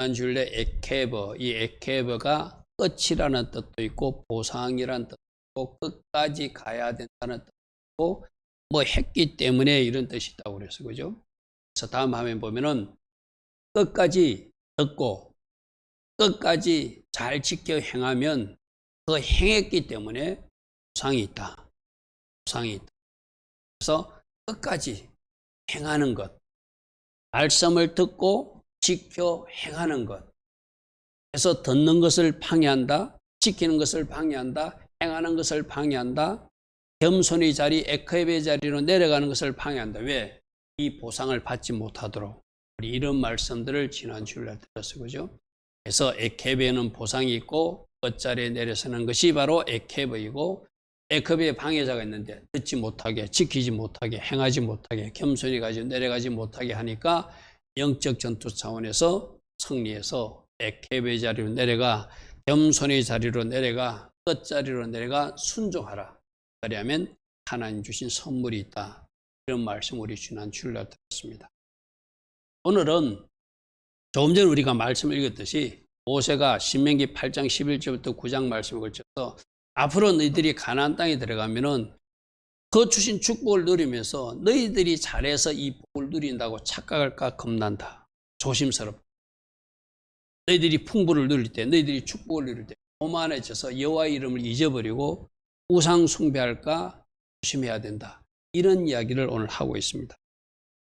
지난주에 에케버, 이 에케버가 끝이라는 뜻도 있고 보상이라는 뜻도 있고 끝까지 가야 된다는 뜻도 있고 뭐 했기 때문에 이런 뜻이 있다고 그래서 그죠? 그래서 다음 화면 보면은 끝까지 듣고 끝까지 잘 지켜 행하면 그 행했기 때문에 보상이 있다. 보상이 있다. 그래서 끝까지 행하는 것, 말씀을 듣고 지켜 행하는 것. 그래서 듣는 것을 방해한다, 지키는 것을 방해한다, 행하는 것을 방해한다, 겸손의 자리, 에케베의 자리로 내려가는 것을 방해한다. 왜? 이 보상을 받지 못하도록. 우리 이런 말씀들을 지난주에 들었어요. 그죠? 그래서 에케베에는 보상이 있고 끝자리에 내려서는 것이 바로 에케베이고 에케베의 방해자가 있는데 듣지 못하게, 지키지 못하게, 행하지 못하게, 겸손히 가지 내려가지 못하게 하니까 영적 전투 차원에서 승리해서 에케베의 자리로 내려가, 겸손의 자리로 내려가, 끝자리로 내려가 순종하라. 그리하면 하나님 주신 선물이 있다. 이런 말씀 우리 지난주에 들었습니다. 오늘은 조금 전에 우리가 말씀을 읽었듯이 모세가 신명기 8장 11절부터 9장 말씀을 걸쳐서 앞으로 너희들이 가나안 땅에 들어가면은 그 주신 축복을 누리면서 너희들이 잘해서 이 복을 누린다고 착각할까 겁난다. 조심스럽다. 너희들이 풍부를 누릴 때, 너희들이 축복을 누릴 때 오만해져서 여호와의 이름을 잊어버리고 우상 숭배할까 조심해야 된다. 이런 이야기를 오늘 하고 있습니다.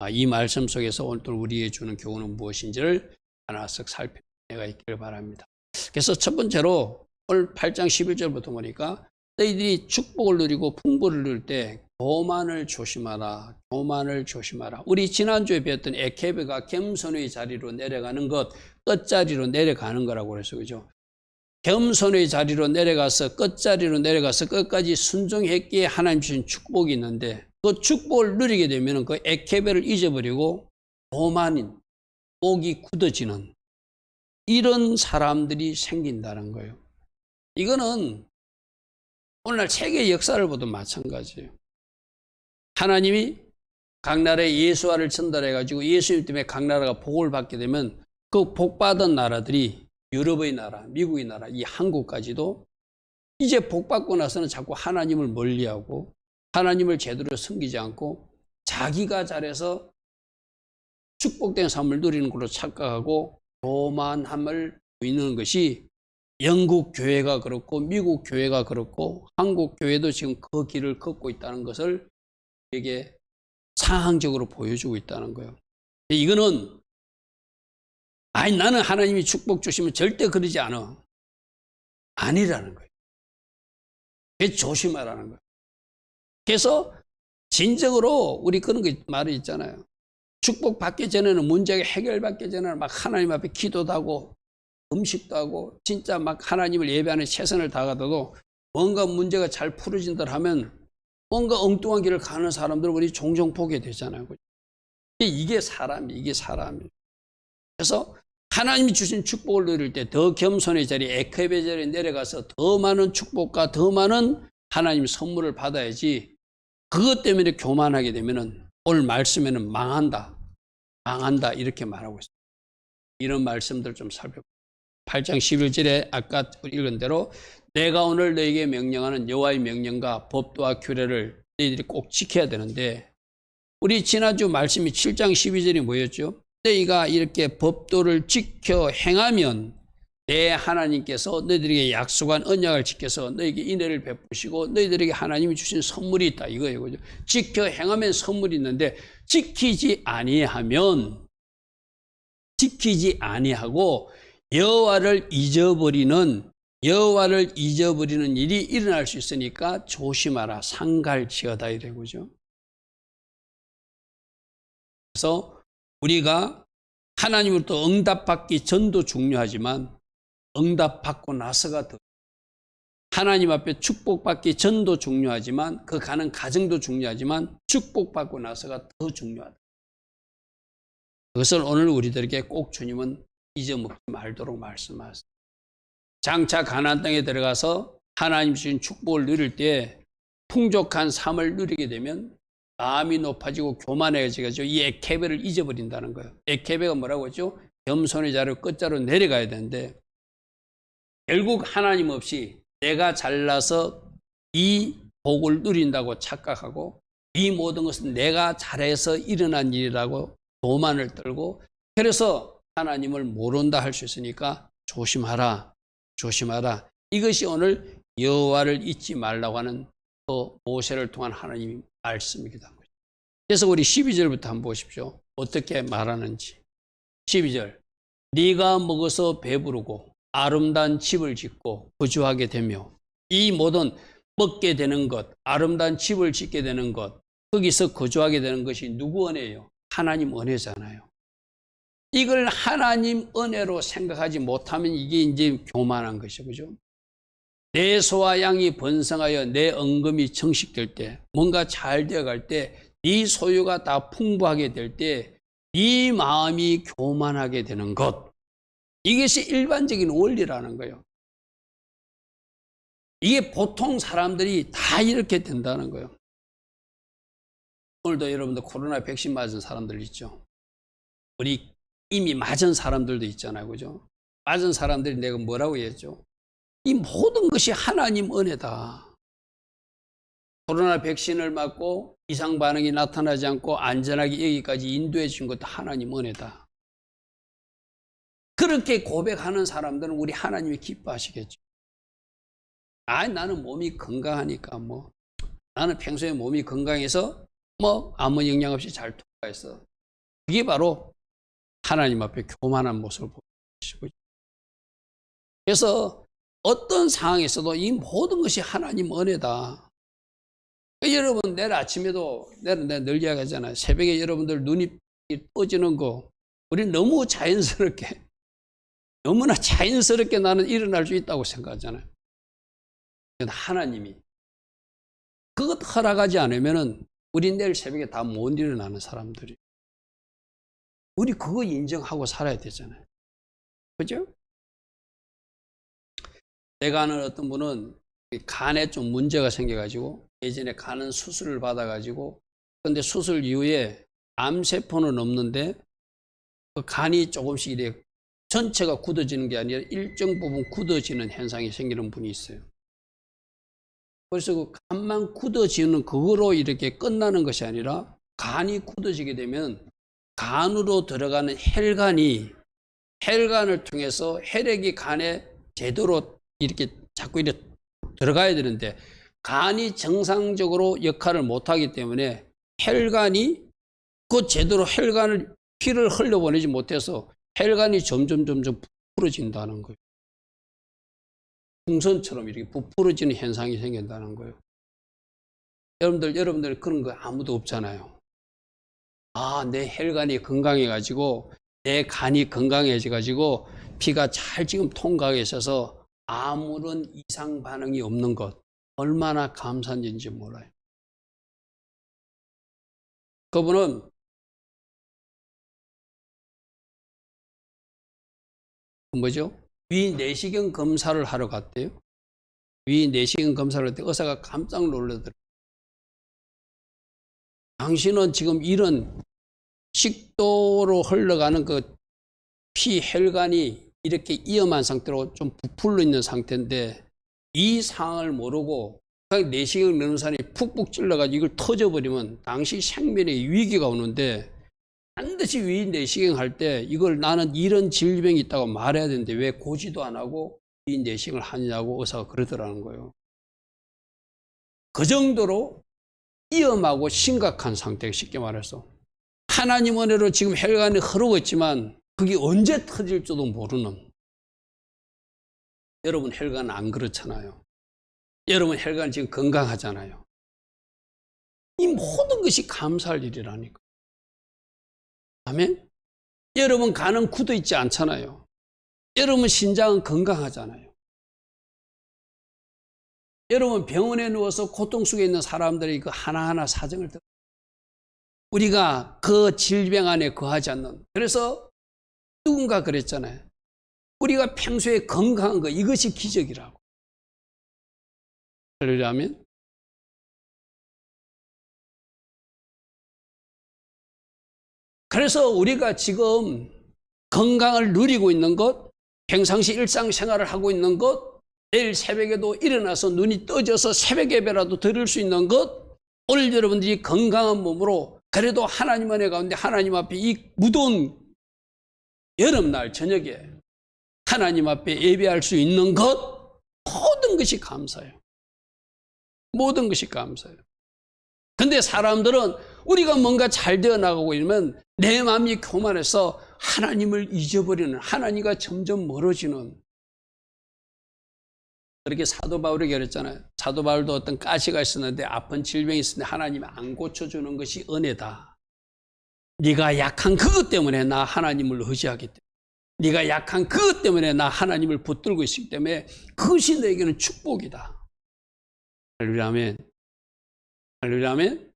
이 말씀 속에서 오늘 우리에게 주는 교훈은 무엇인지를 하나씩 살펴내가 있기를 바랍니다. 그래서 첫 번째로 오늘 8장 11절부터 보니까 너희들이 축복을 누리고 풍부를 누릴 때 교만을 조심하라. 교만을 조심하라. 우리 지난주에 배웠던 에케베가 겸손의 자리로 내려가는 것, 끝자리로 내려가는 거라고 그래서 그죠? 겸손의 자리로 내려가서 끝자리로 내려가서 끝까지 순종했기에 하나님 주신 축복이 있는데 그 축복을 누리게 되면 그 에케베를 잊어버리고 교만인, 목이 굳어지는 이런 사람들이 생긴다는 거예요. 이거는 오늘날 세계 역사를 보도 마찬가지예요. 하나님이 각 나라에 예수화를 전달해가지고 예수님 때문에 각 나라가 복을 받게 되면 그 복받은 나라들이 유럽의 나라, 미국의 나라, 이 한국까지도 이제 복받고 나서는 자꾸 하나님을 멀리하고 하나님을 제대로 섬기지 않고 자기가 잘해서 축복된 삶을 누리는 걸로 착각하고 교만함을 보이는 것이 영국 교회가 그렇고 미국 교회가 그렇고 한국 교회도 지금 그 길을 걷고 있다는 것을 우리에게 상황적으로 보여주고 있다는 거예요. 이거는 아니 나는 하나님이 축복 주시면 절대 그러지 않아. 아니라는 거예요. 그래서 조심하라는 거예요. 그래서 진정으로 우리 그런 거 말이 있잖아요. 축복 받기 전에는 문제가 해결받기 전에는 막 하나님 앞에 기도도 하고 음식도 하고 진짜 막 하나님을 예배하는 최선을 다하다도 뭔가 문제가 잘 풀어진다 하면 뭔가 엉뚱한 길을 가는 사람들을 우리 종종 보게 되잖아요. 이게 사람이에요. 그래서 하나님이 주신 축복을 누릴 때 더 겸손의 자리, 에케베 자리에 내려가서 더 많은 축복과 더 많은 하나님 선물을 받아야지. 그것 때문에 교만하게 되면은 오늘 말씀에는 망한다 이렇게 말하고 있습니다. 이런 말씀들 좀 살펴볼게요. 8장 11절에 아까 읽은 대로 내가 오늘 너에게 명령하는 여호와의 명령과 법도와 규례를 너희들이 꼭 지켜야 되는데 우리 지난주 말씀이 7장 12절이 뭐였죠? 너희가 이렇게 법도를 지켜 행하면 내 하나님께서 너희들에게 약속한 언약을 지켜서 너희에게 인애를 베푸시고 너희들에게 하나님이 주신 선물이 있다 이거예요. 그죠? 지켜 행하면 선물이 있는데 지키지 아니하고 여호와를 잊어버리는 일이 일어날 수 있으니까 조심하라. 상갈지어다 이래 그죠? 그래서 우리가 하나님으로부터 응답받기 전도 중요하지만 응답받고 나서가 더 하나님 앞에 축복받기 전도 중요하지만 그 가는 과정도 중요하지만 축복받고 나서가 더 중요하다. 그것을 오늘 우리들에게 꼭 주님은 잊어먹지 말도록 말씀하세요. 장차 가나안 땅에 들어가서 하나님 주신 축복을 누릴 때 풍족한 삶을 누리게 되면 마음이 높아지고 교만해지고 이 에케베를 잊어버린다는 거예요. 에케베가 뭐라고 했죠? 겸손의 자리로 끝자로 내려가야 되는데 결국 하나님 없이 내가 잘나서 이 복을 누린다고 착각하고 이 모든 것은 내가 잘해서 일어난 일이라고 도만을 떨고 그래서 하나님을 모른다 할 수 있으니까 조심하라. 조심하라. 이것이 오늘 여호와를 잊지 말라고 하는 또 모세를 통한 하나님의 말씀이기도 합니다. 그래서 우리 12절부터 한번 보십시오. 어떻게 말하는지. 12절. 네가 먹어서 배부르고 아름다운 집을 짓고 거주하게 되며 이 모든 먹게 되는 것, 아름다운 집을 짓게 되는 것, 거기서 거주하게 되는 것이 누구 은혜예요? 하나님 은혜잖아요. 이걸 하나님 은혜로 생각하지 못하면 이게 이제 교만한 것이죠. 그죠? 내 소와 양이 번성하여 내 언금이 정식될 때, 뭔가 잘 되어갈 때, 네 소유가 다 풍부하게 될 때, 네 마음이 교만하게 되는 것. 이것이 일반적인 원리라는 거예요. 이게 보통 사람들이 다 이렇게 된다는 거예요. 오늘도 여러분들 코로나 백신 맞은 사람들 있죠. 우리 이미 맞은 사람들도 있잖아요. 그죠? 맞은 사람들이 내가 뭐라고 했죠? 이 모든 것이 하나님 은혜다. 코로나 백신을 맞고 이상 반응이 나타나지 않고 안전하게 여기까지 인도해 준 것도 하나님 은혜다. 그렇게 고백하는 사람들은 우리 하나님이 기뻐하시겠죠. 나는 몸이 건강하니까 나는 평소에 몸이 건강해서 아무 영향 없이 잘 통과했어. 그게 바로 하나님 앞에 교만한 모습을 보이시고. 그래서 어떤 상황에서도 이 모든 것이 하나님 은혜다. 여러분 내일 아침에도 내가 늘 이야기하잖아요. 새벽에 여러분들 눈이 떠지는 거 우리 너무 자연스럽게 너무나 자연스럽게 나는 일어날 수 있다고 생각하잖아요. 하나님이 그것 허락하지 않으면은 우리 내일 새벽에 다 못 일어나는 사람들이 우리 그거 인정하고 살아야 되잖아요. 그죠? 내가 아는 어떤 분은 간에 좀 문제가 생겨가지고 예전에 간은 수술을 받아가지고 근데 수술 이후에 암세포는 없는데 그 간이 조금씩 이래 전체가 굳어지는 게 아니라 일정 부분 굳어지는 현상이 생기는 분이 있어요. 그래서 그 간만 굳어지는 그거로 이렇게 끝나는 것이 아니라 간이 굳어지게 되면 간으로 들어가는 혈관을 통해서 혈액이 간에 제대로 이렇게 자꾸 이렇게 들어가야 되는데 간이 정상적으로 역할을 못하기 때문에 혈관이 그 제대로 피를 흘려보내지 못해서 혈관이 점점 부풀어진다는 거예요. 풍선처럼 이렇게 부풀어지는 현상이 생긴다는 거예요. 여러분들 그런 거 아무도 없잖아요. 내 혈관이 건강해가지고 내 간이 건강해져가지고 피가 잘 지금 통과하게 있어서 아무런 이상 반응이 없는 것 얼마나 감사한지 몰라요. 그분은 위내시경 검사를 하러 갔대요. 위내시경 검사를 할 때 의사가 깜짝 놀라더라고요. 당신은 지금 이런 식도로 흘러가는 그 피 혈관이 이렇게 위험한 상태로 좀 부풀러 있는 상태인데 이 상황을 모르고 그냥 내시경을 넣는 사람이 푹푹 찔러가지고 이걸 터져버리면 당시 생명에 위기가 오는데 반드시 위내시경 할 때 이걸 나는 이런 질병이 있다고 말해야 되는데 왜 고지도 안 하고 위내시경을 하느냐고 의사가 그러더라는 거예요. 그 정도로 위험하고 심각한 상태, 쉽게 말해서 하나님 은혜로 지금 혈관이 흐르고 있지만 그게 언제 터질지도 모르는. 여러분 혈관 안 그렇잖아요. 여러분 혈관 지금 건강하잖아요. 이 모든 것이 감사할 일이라니까. 아멘? 여러분 간은 굳어 있지 않잖아요. 여러분 신장은 건강하잖아요. 여러분 병원에 누워서 고통 속에 있는 사람들이 그 하나하나 사정을 듣고 우리가 그 질병 안에 거하지 않는. 그래서 누군가 그랬잖아요. 우리가 평소에 건강한 거 이것이 기적이라고. 그러려면 그래서 우리가 지금 건강을 누리고 있는 것, 평상시 일상생활을 하고 있는 것, 내일 새벽에도 일어나서 눈이 떠져서 새벽 예배라도 드릴 수 있는 것, 오늘 여러분들이 건강한 몸으로 그래도 하나님 은혜 가운데 하나님 앞에 이 무더운 여름날 저녁에 하나님 앞에 예배할 수 있는 것, 모든 것이 감사해요. 모든 것이 감사해요. 근데 사람들은 우리가 뭔가 잘 되어 나가고 있으면 내 마음이 교만해서 하나님을 잊어버리는, 하나님과 점점 멀어지는. 그렇게 사도 바울에게 그랬잖아요. 사도 바울도 어떤 가시가 있었는데 아픈 질병이 있었는데 하나님이 안 고쳐주는 것이 은혜다. 네가 약한 그것 때문에 나 하나님을 의지하기 때문에, 네가 약한 그것 때문에 나 하나님을 붙들고 있기 때문에 그것이 너에게는 축복이다. 할렐루야 아멘. 할렐루야 아멘.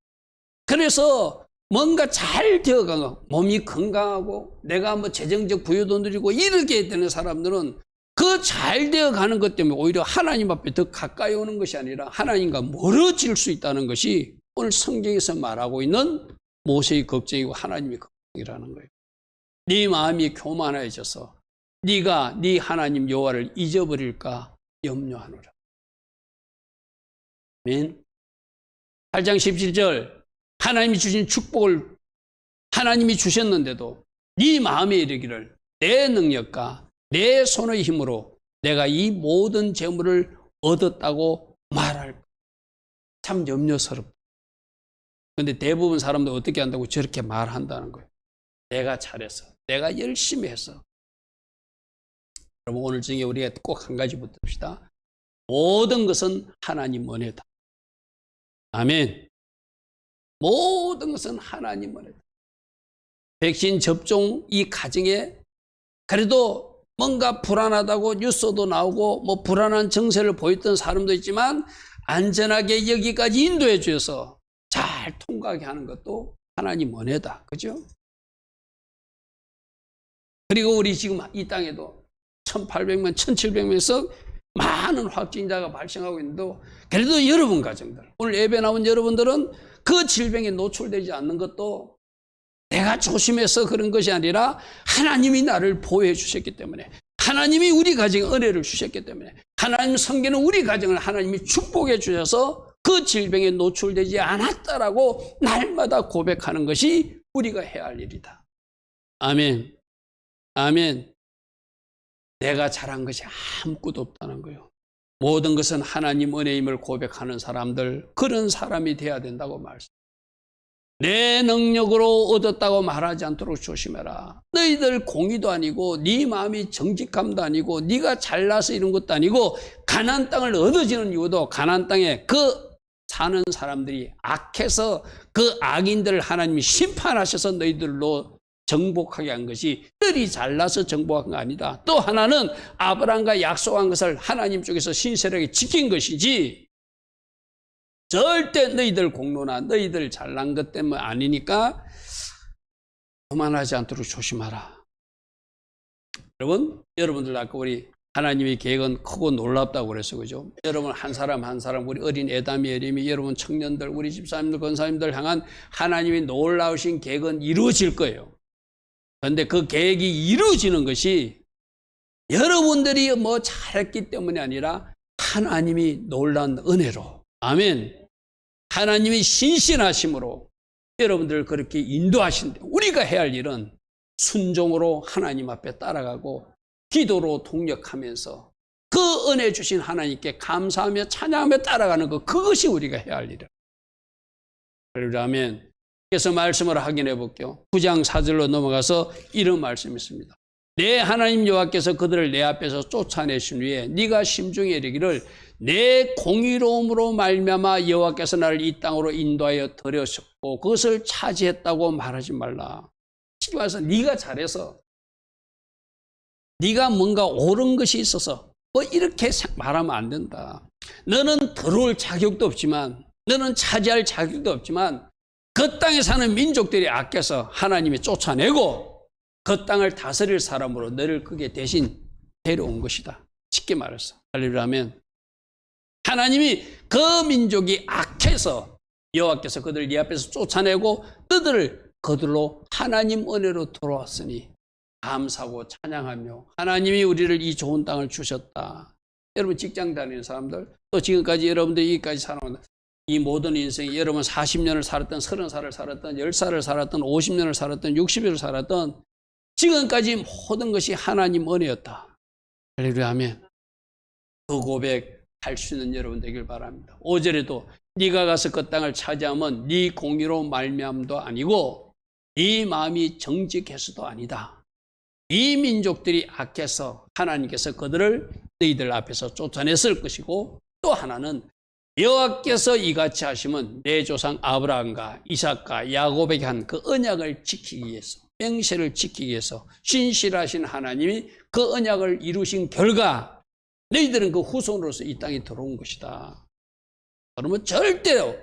그래서 뭔가 잘 되어가고 몸이 건강하고 내가 뭐 재정적 부유도 누리고 이렇게 되는 사람들은 그 잘 되어가는 것 때문에 오히려 하나님 앞에 더 가까이 오는 것이 아니라 하나님과 멀어질 수 있다는 것이 오늘 성경에서 말하고 있는 모세의 걱정이고 하나님의 걱정이라는 거예요. 네 마음이 교만해져서 네가 네 하나님 여호와를 잊어버릴까 염려하노라. 아멘. 8장 17절 하나님이 주신 축복을 하나님이 주셨는데도 네 마음에 이르기를 내 능력과 내 손의 힘으로 내가 이 모든 재물을 얻었다고 말할까. 참 염려스럽다. 그런데 대부분 사람들 어떻게 한다고 저렇게 말한다는 거예요. 내가 잘해서, 내가 열심히 해서. 여러분 오늘 중에 우리가 꼭 한 가지 붙듭시다. 모든 것은 하나님 은혜다. 아멘. 모든 것은 하나님 은혜다. 백신 접종 이 과정에 그래도 뭔가 불안하다고 뉴스도 나오고 뭐 불안한 정세를 보였던 사람도 있지만 안전하게 여기까지 인도해 주셔서 잘 통과하게 하는 것도 하나님 은혜다. 그죠? 그리고 우리 지금 이 땅에도 1800만, 1700명에서 많은 확진자가 발생하고 있는데도 그래도 여러분 가정들, 오늘 예배 나온 여러분들은 그 질병에 노출되지 않는 것도 내가 조심해서 그런 것이 아니라 하나님이 나를 보호해 주셨기 때문에, 하나님이 우리 가정에 은혜를 주셨기 때문에, 하나님 성경은 우리 가정을 하나님이 축복해 주셔서 그 질병에 노출되지 않았다라고 날마다 고백하는 것이 우리가 해야 할 일이다. 아멘. 아멘. 내가 잘한 것이 아무것도 없다는 거예요. 모든 것은 하나님 은혜임을 고백하는 사람들, 그런 사람이 돼야 된다고 말씀. 내 능력으로 얻었다고 말하지 않도록 조심해라. 너희들 공의도 아니고 네 마음이 정직함도 아니고 네가 잘나서 이런 것도 아니고 가나안 땅을 얻어지는 이유도 가나안 땅에 그 사는 사람들이 악해서 그 악인들을 하나님이 심판하셔서 너희들로 정복하게 한 것이 너희 잘나서 정복한 거 아니다. 또 하나는 아브라함과 약속한 것을 하나님 쪽에서 신실하게 지킨 것이지 절대 너희들 공로나 너희들 잘난 것 때문 아니니까 교만하지 않도록 조심하라. 여러분, 여러분들 아까 우리 하나님의 계획은 크고 놀랍다고 그랬어, 그죠? 여러분 한 사람 한 사람, 우리 어린 애담이 예림이, 여러분 청년들, 우리 집사님들, 권사님들 향한 하나님의 놀라우신 계획은 이루어질 거예요. 그런데 그 계획이 이루어지는 것이 여러분들이 뭐 잘했기 때문이 아니라 하나님이 놀라운 은혜로, 아멘. 하나님이 신실하심으로 여러분들을 그렇게 인도하신데 우리가 해야 할 일은 순종으로 하나님 앞에 따라가고 기도로 동력하면서 그 은혜 주신 하나님께 감사하며 찬양하며 따라가는 것, 그것이 우리가 해야 할 일이에요. 그러면 그래서 말씀을 확인해 볼게요. 9장 4절로 넘어가서 이런 말씀이 있습니다. 내 하나님 여호와께서 그들을 내 앞에서 쫓아내신 후에 네가 심중에 이르기를 내 공의로움으로 말미암아 여호와께서 나를 이 땅으로 인도하여 들여셨고 그것을 차지했다고 말하지 말라. 쉽게 말해서 네가 잘해서, 네가 뭔가 옳은 것이 있어서 뭐 이렇게 말하면 안 된다. 너는 들어올 자격도 없지만, 너는 차지할 자격도 없지만 그 땅에 사는 민족들이 아껴서 하나님이 쫓아내고 그 땅을 다스릴 사람으로 너를 그게 대신 데려온 것이다. 쉽게 말해서 할렐루야 하면 하나님이 그 민족이 악해서 여호와께서 그들을 네 앞에서 쫓아내고 너들을 그들로 하나님 은혜로 돌아왔으니 감사하고 찬양하며 하나님이 우리를 이 좋은 땅을 주셨다. 여러분 직장 다니는 사람들 또 지금까지 여러분들이 여기까지 살아온 이 모든 인생이 여러분 40년을 살았던 30살을 살았던 10살을 살았던 50년을 살았던 60년을 살았던 지금까지 모든 것이 하나님 은혜였다. 할렐루야 아멘. 그 고백할 수 있는 여러분 되길 바랍니다. 5절에도 네가 가서 그 땅을 차지하면 네 공의로 말미암도 아니고 네 마음이 정직해서도 아니다. 이 민족들이 악해서 하나님께서 그들을 너희들 앞에서 쫓아냈을 것이고 또 하나는 여호와께서 이같이 하시면 내 조상 아브라함과 이삭과 야곱에게 한 그 언약을 지키기 위해서 맹세를 지키기 위해서 신실하신 하나님이 그 언약을 이루신 결과 너희들은 그 후손으로서 이 땅에 들어온 것이다. 그러면 절대로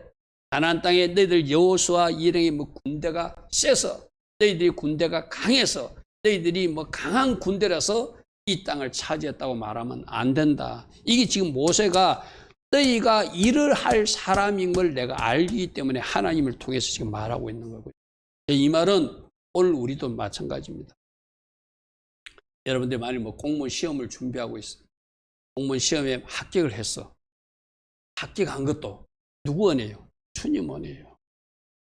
가나안 땅에 너희들 여호수아 일행의 뭐 군대가 세서 너희들이 군대가 강해서 너희들이 뭐 강한 군대라서 이 땅을 차지했다고 말하면 안 된다. 이게 지금 모세가 너희가 일을 할 사람인 걸 내가 알기 때문에 하나님을 통해서 지금 말하고 있는 거고요. 이 말은 오늘 우리도 마찬가지입니다. 여러분들이 만약 뭐 공무원 시험을 준비하고 있어요. 공무원 시험에 합격을 했어. 합격한 것도 누구 은혜예요? 주님 은혜예요.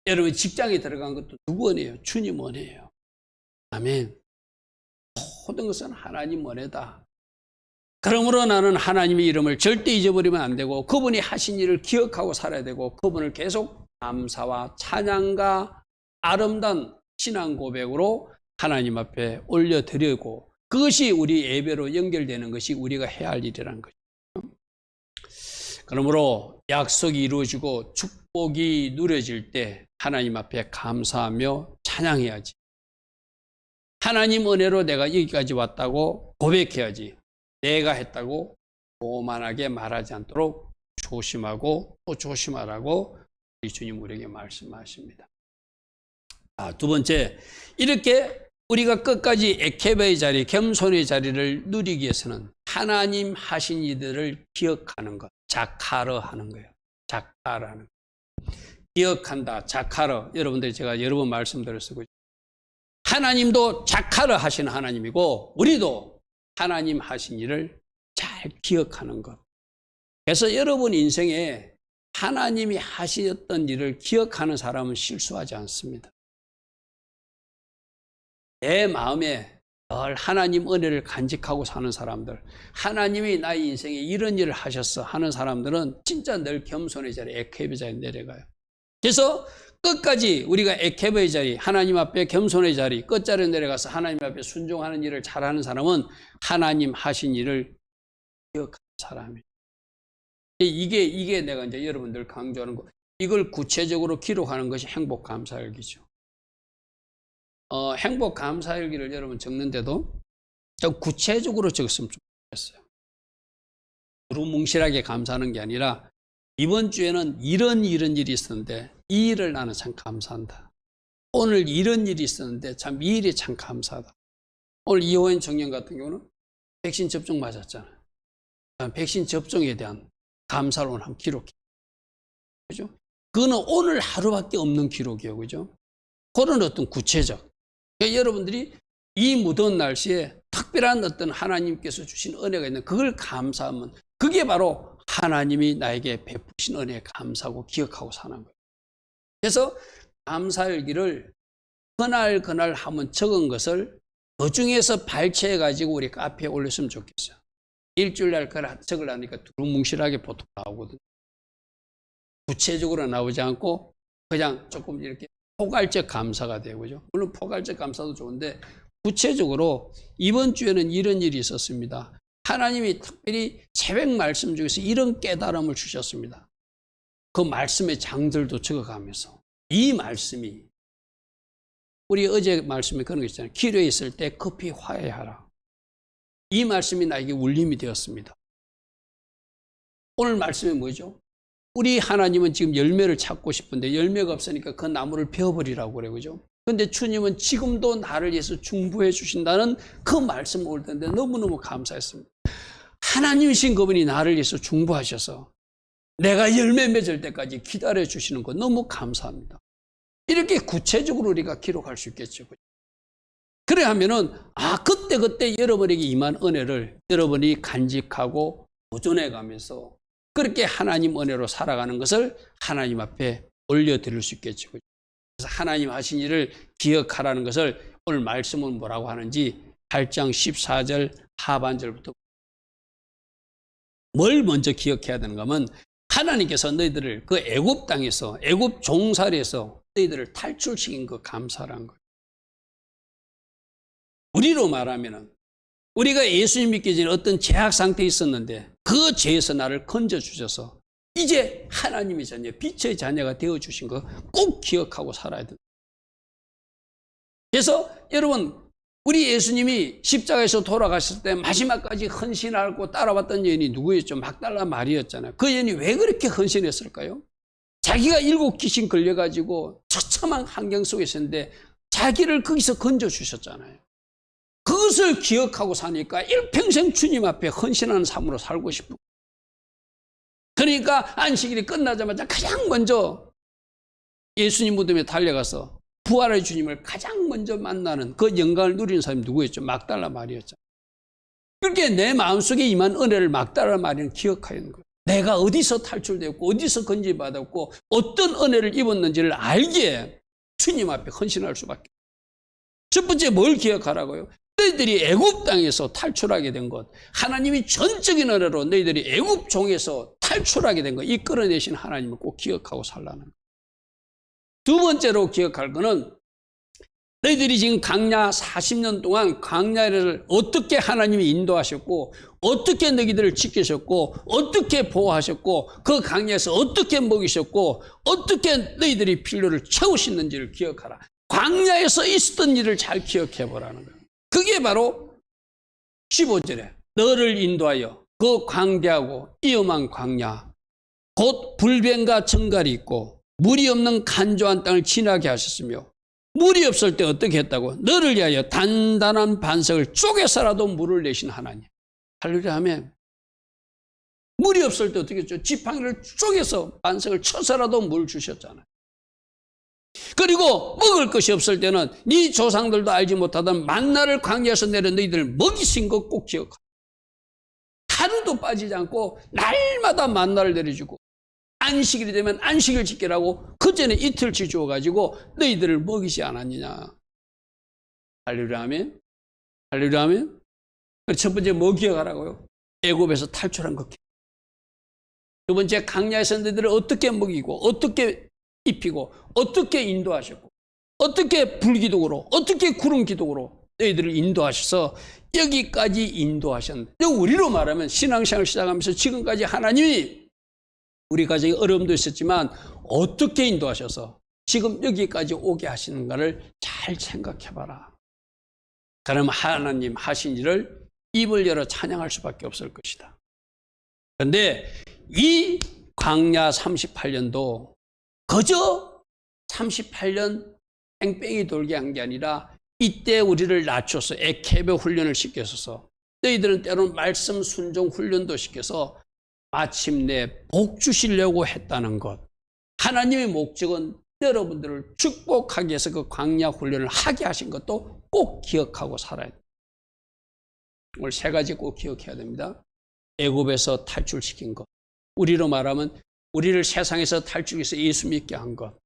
여러분 직장에 들어간 것도 누구 은혜예요? 주님 은혜예요. 아멘. 모든 것은 하나님 은혜다. 그러므로 나는 하나님의 이름을 절대 잊어버리면 안 되고 그분이 하신 일을 기억하고 살아야 되고 그분을 계속 감사와 찬양과 아름다운 신앙 고백으로 하나님 앞에 올려드리고 그것이 우리 예배로 연결되는 것이 우리가 해야 할 일이라는 거죠. 그러므로 약속이 이루어지고 축복이 누려질 때 하나님 앞에 감사하며 찬양해야지. 하나님 은혜로 내가 여기까지 왔다고 고백해야지. 내가 했다고 오만하게 말하지 않도록 조심하고 또 조심하라고 우리 주님 우리에게 말씀하십니다. 두 번째, 이렇게 우리가 끝까지 에케바의 자리, 겸손의 자리를 누리기 위해서는 하나님 하신 이들을 기억하는 것, 자카르 하는 거예요. 자카르 하는 거. 기억한다, 자카르. 여러분들 제가 여러 번 말씀드렸어요. 하나님도 자카르 하시는 하나님이고 우리도 하나님 하신 일을 잘 기억하는 것. 그래서 여러분 인생에 하나님이 하셨던 일을 기억하는 사람은 실수하지 않습니다. 내 마음에 늘 하나님 은혜를 간직하고 사는 사람들, 하나님이 나의 인생에 이런 일을 하셨어 하는 사람들은 진짜 늘 겸손의 자리, 에케바의 자리에 내려가요. 그래서 끝까지 우리가 에케바의 자리, 하나님 앞에 겸손의 자리, 끝자리에 내려가서 하나님 앞에 순종하는 일을 잘하는 사람은 하나님 하신 일을 기억하는 사람이에요. 이게 내가 이제 여러분들 강조하는 거, 이걸 구체적으로 기록하는 것이 행복 감사일기죠. 행복 감사일기를 여러분 적는데도 좀 구체적으로 적었으면 좋겠어요. 두루뭉실하게 감사하는 게 아니라 이번 주에는 이런 일이 있었는데 이 일을 나는 참 감사한다. 오늘 이런 일이 있었는데 참 이 일이 참 감사하다. 오늘 이호연 청년 같은 경우는 백신 접종 맞았잖아요. 백신 접종에 대한 감사를 오늘 한번 기록해. 그죠? 그거는 오늘 하루밖에 없는 기록이에요. 그죠? 그런 어떤 구체적. 그러니까 여러분들이 이 무더운 날씨에 특별한 어떤 하나님께서 주신 은혜가 있는 그걸 감사하면 그게 바로 하나님이 나에게 베푸신 은혜에 감사하고 기억하고 사는 거예요. 그래서 감사일기를 그날 한번 적은 것을 그 중에서 발췌해가지고 우리 카페에 올렸으면 좋겠어요. 일주일날 적으려니까 두루뭉실하게 보통 나오거든요. 구체적으로 나오지 않고 그냥 조금 이렇게 포괄적 감사가 되고, 그죠? 물론 포괄적 감사도 좋은데 구체적으로 이번 주에는 이런 일이 있었습니다. 하나님이 특별히 새벽 말씀 중에서 이런 깨달음을 주셨습니다. 그 말씀의 장들도 적어가면서 이 말씀이 우리 어제 말씀에 그런 거 있잖아요. 기도에 있을 때 급히 화해하라. 이 말씀이 나에게 울림이 되었습니다. 오늘 말씀이 뭐죠? 우리 하나님은 지금 열매를 찾고 싶은데 열매가 없으니까 그 나무를 베어버리라고 그래요. 그죠? 근데 주님은 지금도 나를 위해서 중보해 주신다는 그 말씀을 올 텐데 너무너무 감사했습니다. 하나님이신 그분이 나를 위해서 중보하셔서 내가 열매 맺을 때까지 기다려 주시는 거 너무 감사합니다. 이렇게 구체적으로 우리가 기록할 수 있겠죠. 그래 하면은 그때 여러분에게 임한 은혜를 여러분이 간직하고 보존해 가면서 그렇게 하나님 은혜로 살아가는 것을 하나님 앞에 올려드릴 수 있겠죠. 그래서 하나님 하신 일을 기억하라는 것을 오늘 말씀은 뭐라고 하는지 8장 14절 하반절부터 뭘 먼저 기억해야 되는가 하면 하나님께서 너희들을 그 애굽 땅에서 애굽 종살이에서 너희들을 탈출시킨 그 감사라는 거예요. 우리로 말하면은 우리가 예수님 믿기 전에 어떤 죄악 상태에 있었는데 그 죄에서 나를 건져주셔서 이제 하나님의 자녀, 빛의 자녀가 되어주신 거 꼭 기억하고 살아야 된다. 그래서 여러분 우리 예수님이 십자가에서 돌아가셨을 때 마지막까지 헌신하고 따라왔던 여인이 누구였죠? 막달라 마리였잖아요. 그 여인이 왜 그렇게 헌신했을까요? 자기가 7 귀신 걸려가지고 처참한 환경 속에 있었는데 자기를 거기서 건져주셨잖아요. 그것을 기억하고 사니까 일평생 주님 앞에 헌신하는 삶으로 살고 싶은 거예요. 그러니까 안식일이 끝나자마자 가장 먼저 예수님 무덤에 달려가서 부활의 주님을 가장 먼저 만나는 그 영광을 누리는 사람이 누구였죠? 막달라 마리였잖아요. 그렇게 내 마음속에 임한 은혜를 막달라 마리는 기억하는 거예요. 내가 어디서 탈출되었고 어디서 건지받았고 어떤 은혜를 입었는지를 알기에 주님 앞에 헌신할 수밖에 없어요. 첫 번째 뭘 기억하라고요? 너희들이 애굽 땅에서 탈출하게 된 것, 하나님이 전적인 은혜로 너희들이 애굽 종에서 탈출하게 된 것, 이 끌어내신 하나님을 꼭 기억하고 살라는 거예요. 두 번째로 기억할 것은 너희들이 지금 광야 40년 동안 광야를 어떻게 하나님이 인도하셨고 어떻게 너희들을 지키셨고 어떻게 보호하셨고 그 광야에서 어떻게 먹이셨고 어떻게 너희들이 필요를 채우셨는지를 기억하라. 광야에서 있었던 일을 잘 기억해 보라는 거예요. 그게 바로 15절에 너를 인도하여 그 광대하고 위험한 광야 곧 불변과 정갈이 있고 물이 없는 간조한 땅을 지나게 하셨으며 물이 없을 때 어떻게 했다고? 너를 위하여 단단한 반석을 쪼개서라도 물을 내신 하나님. 할렐루야 하면 물이 없을 때 어떻게 했죠? 지팡이를 쪼개서 반석을 쳐서라도 물을 주셨잖아요. 그리고 먹을 것이 없을 때는 네 조상들도 알지 못하던 만나를 광야에서 내려 너희들을 먹이신 것 꼭 기억하라. 하루도 빠지지 않고 날마다 만나를 내려주고 안식일이 되면 안식일 지키라고 그 전에 이틀치 주어가지고 너희들을 먹이지 않았느냐. 할렐루야 아멘. 할렐루야 아멘. 첫 번째 뭐 기억하라고요? 애굽에서 탈출한 것. 두 번째 광야에서 너희들을 어떻게 먹이고 어떻게 입히고 어떻게 인도하셨고 어떻게 불기둥으로 어떻게 구름 기둥으로 너희들을 인도하셔서 여기까지 인도하셨는데 우리로 말하면 신앙생활 시작하면서 지금까지 하나님이 우리 가정에 어려움도 있었지만 어떻게 인도하셔서 지금 여기까지 오게 하시는가를 잘 생각해 봐라. 그럼 하나님 하신 일을 입을 열어 찬양할 수밖에 없을 것이다. 그런데 이 광야 38년도 그저 38년 뺑뺑이 돌게 한 게 아니라 이때 우리를 낮춰서 에케베 훈련을 시켜서 너희들은 때로는 말씀 순종 훈련도 시켜서 마침내 복 주시려고 했다는 것. 하나님의 목적은 여러분들을 축복하기 위해서 그 광야 훈련을 하게 하신 것도 꼭 기억하고 살아야 돼요. 오늘 세 가지 꼭 기억해야 됩니다. 애굽에서 탈출시킨 것. 우리로 말하면 우리를 세상에서 탈출해서 예수 믿게 한 것.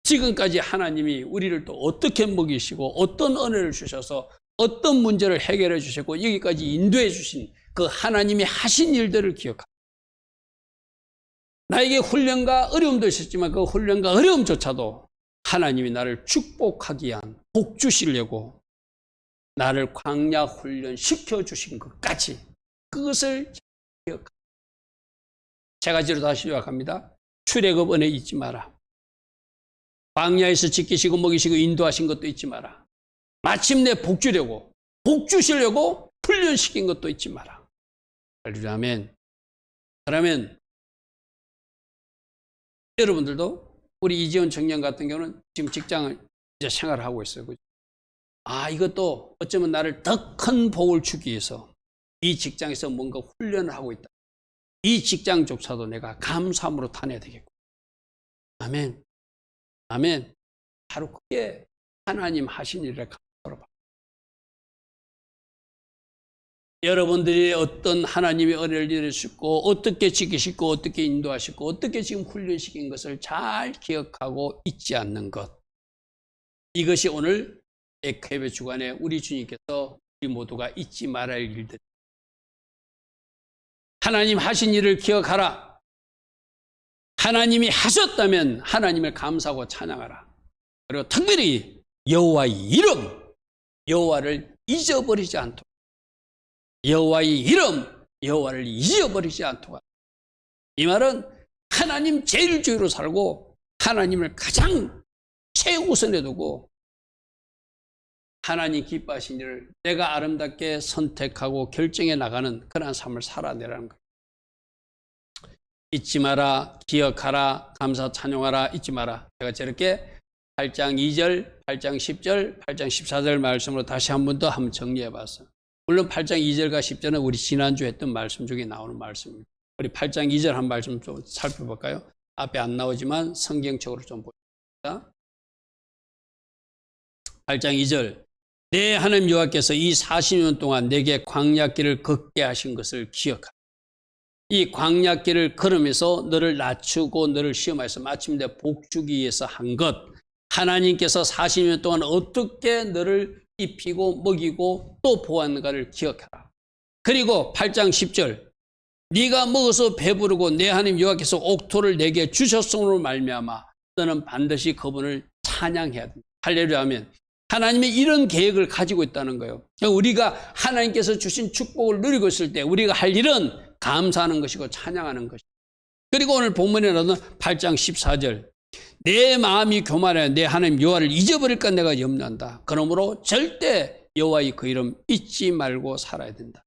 지금까지 하나님이 우리를 또 어떻게 먹이시고 어떤 은혜를 주셔서 어떤 문제를 해결해 주셨고 여기까지 인도해 주신 그 하나님이 하신 일들을 기억합니다. 나에게 훈련과 어려움도 있었지만 그 훈련과 어려움조차도 하나님이 나를 축복하기 위한 복 주시려고 나를 광야 훈련 시켜주신 것까지 그것을 기억합니다. 세 가지로 다시 요약합니다. 출애굽 은혜 잊지 마라. 광야에서 지키시고 먹이시고 인도하신 것도 잊지 마라. 마침내 복 주려고 복 주시려고 훈련시킨 것도 잊지 마라. 할렐루야 아멘. 그러면 여러분들도 우리 이지원 청년 같은 경우는 지금 직장을 이제 생활을 하고 있어요. 그죠? 이것도 어쩌면 나를 더 큰 복을 주기 위해서 이 직장에서 뭔가 훈련을 하고 있다. 이 직장조차도 내가 감사함으로 타내야 되겠고. 아멘. 아멘. 바로 그게 하나님 하신 일이라. 여러분들이 어떤 하나님의 은혜를 내리시고 어떻게 지키시고 어떻게 인도하시고 어떻게 지금 훈련시킨 것을 잘 기억하고 잊지 않는 것, 이것이 오늘 에케베 주간에 우리 주님께서 우리 모두가 잊지 말아야 할 일들. 하나님 하신 일을 기억하라. 하나님이 하셨다면 하나님을 감사하고 찬양하라. 그리고 특별히 여호와의 이름, 여호와를 잊어버리지 않도록, 여호와의 이름, 여호와를 잊어버리지 않도록. 이 말은 하나님 제일 주의로 살고 하나님을 가장 최우선에 두고 하나님 기뻐하신 일을 내가 아름답게 선택하고 결정해 나가는 그런 삶을 살아내라는 거예요. 잊지 마라, 기억하라, 감사 찬양하라, 잊지 마라. 제가 저렇게 8장 2절, 8장 10절, 8장 14절 말씀으로 다시 한 번 더 한번 정리해 봤어요. 물론 8장 2절과 10절은 우리 지난주 했던 말씀 중에 나오는 말씀입니다. 우리 8장 2절 한 말씀 좀 살펴볼까요? 앞에 안 나오지만 성경적으로 좀 보겠습니다. 8장 2절. 내 하나님 여호와께서 이 40년 동안 내게 광야길을 걷게 하신 것을 기억하라. 이 광야길을 걸으면서 너를 낮추고 너를 시험하여서 마침내 복주기 위해서 한 것, 하나님께서 40년 동안 어떻게 너를 입히고 먹이고 또 보았는가를 기억하라. 그리고 8장 10절. 네가 먹어서 배부르고 내 하나님 여호와께서 옥토를 내게 주셨음으로 말미암아 너는 반드시 그분을 찬양해야 된다. 할렐루야 하면 하나님이 이런 계획을 가지고 있다는 거예요. 우리가 하나님께서 주신 축복을 누리고 있을 때 우리가 할 일은 감사하는 것이고 찬양하는 것이고. 그리고 오늘 본문에 나오는 8장 14절. 내 마음이 교만하여 내 하나님 여호와를 잊어버릴까 내가 염려한다. 그러므로 절대 여호와의 그 이름 잊지 말고 살아야 된다.